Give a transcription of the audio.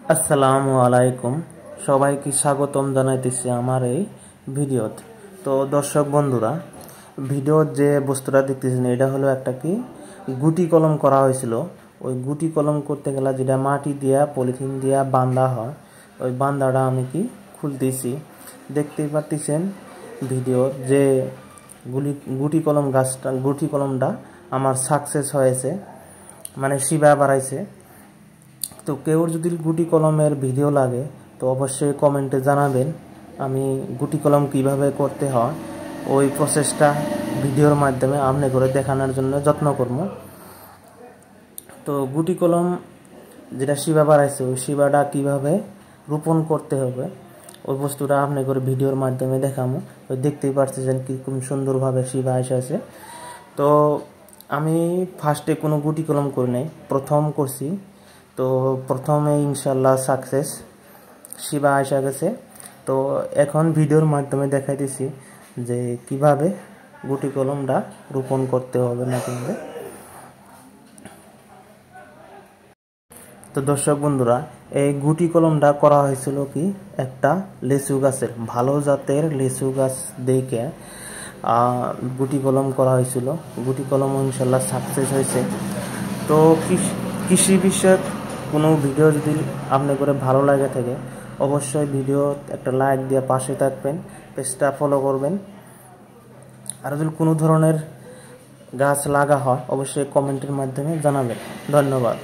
আসসালামু আলাইকুম, সবাইকে স্বাগতম জানাইতেছি আমার এই ভিডিওতে। তো দর্শক বন্ধুরা, ভিডিওর যে বস্তুটা দেখতেছেন এটা হলো একটা কি গুটি কলম করা হয়েছিল। ওই গুটি কলম করতে গেলে যেটা মাটি দিয়া পলিথিন দিয়া বাঁধা হয়, ওই বাঁধাটা আমি কি খুলতেছি। দেখতেই পাচ্ছেন ভিডিও যে গুটি কলমটা আমার সাকসেস হয়েছে, মানে শিবা বাড়াইছে। তো কেউ যদি গুটি কলমের ভিডিও লাগে তো অবশ্যই কমেন্টে জানাবেন। আমি গুটি কলম কিভাবে করতে হয় ওই প্রসেসটা ভিডিওর মাধ্যমে আমনে করে দেখানোর জন্য যত্ন করব। তো গুটি কলম যেটা শিবা বাড়াইছে ওই শিবাটা কিভাবে রোপণ করতে হবে ওই বস্তুটা আপনি করে ভিডিওর মাধ্যমে দেখাবো। তো দেখতেই পাচ্ছেন কীরকম সুন্দরভাবে শিবা এসেছে। তো আমি ফার্স্টে কোনো গুটি কলম করি নাই, প্রথম করছি। তো প্রথমে ইনশাল্লাহ সাকসেস শিবা আসা গেছে। তো এখন ভিডিওর মাধ্যমে দেখাইতেছি যে কিভাবে গুটি কলমটা রোপণ করতে হবে না কিনবে। তো দর্শক বন্ধুরা, এই গুটি কলমটা করা হয়েছিল কি একটা লেচু গাছের, ভালো জাতের লেচু গাছ দেখে গুটি কলম করা হয়েছিল। গুটি কলম ইনশাল্লাহ সাকসেস হয়েছে। তো কৃষি বিষয়ক কোনো ভিডিও যদি আপনি করে ভালো লাগে থাকে অবশ্যই ভিডিও একটা লাইক দিয়ে পাশে থাকবেন, পেজটা ফলো করবেন। আর যদি কোনো ধরনের গাছ লাগা হয় অবশ্যই কমেন্টের মাধ্যমে জানাবেন। ধন্যবাদ।